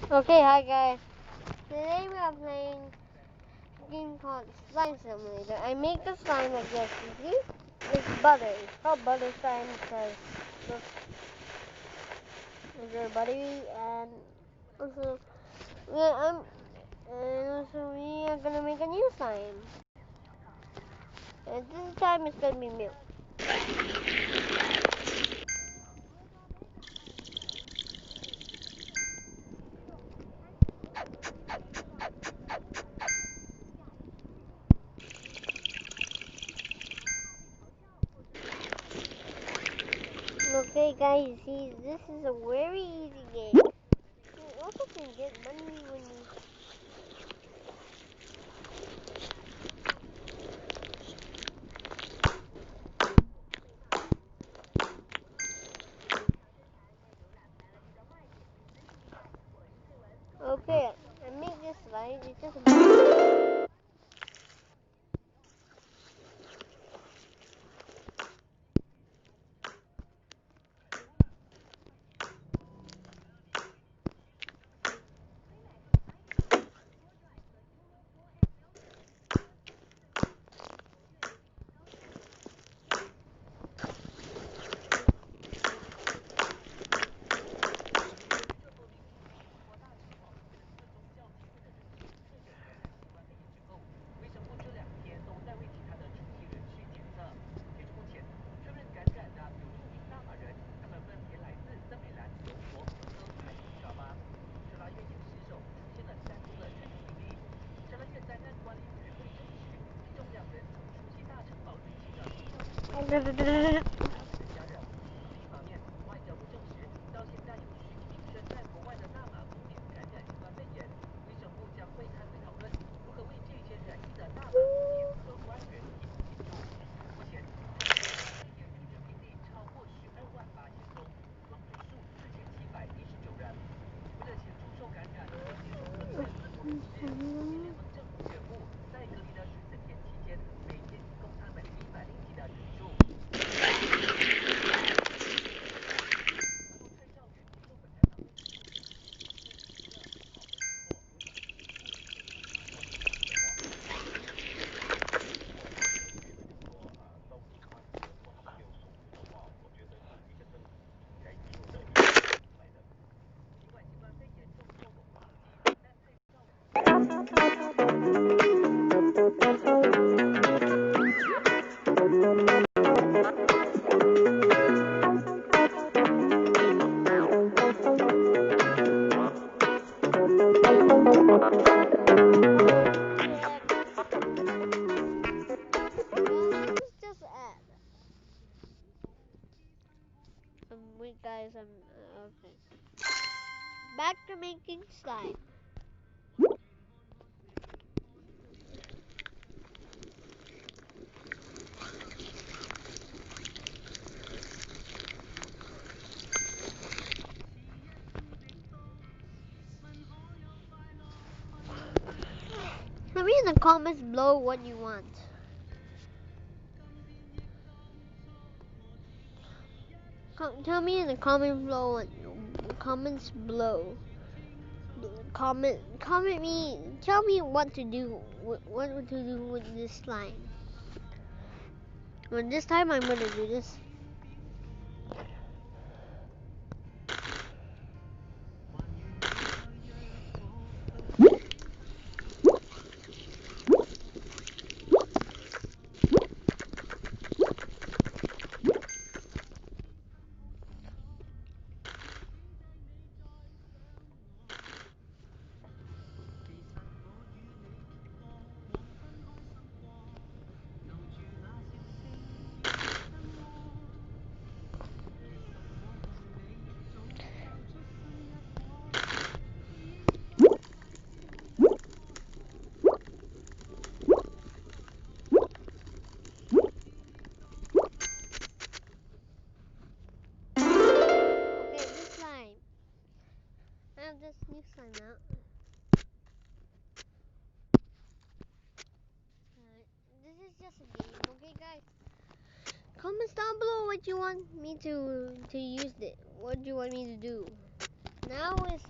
Okay, hi guys. Today we are playing a game called Slime Simulator. I make the slime like this. You see? It's butter. It's called butter slime because look, it's very buttery and also we are gonna make a new slime. And this time it's gonna be milk. Okay guys, you see this is a very easy game. You also can get money when you okay, I make this slime. It's just wait guys, okay. Back to making slime. Tell me in the comments below what you want. Tell me in the comments below. Comments below. Comment me. Tell me what to do. What to do with this slime. Well, this time I'm gonna do this. Okay, this slime. I have this new slime out. This is just a game, okay, guys? Comments down below what you want me to use it. What do you want me to do? Now is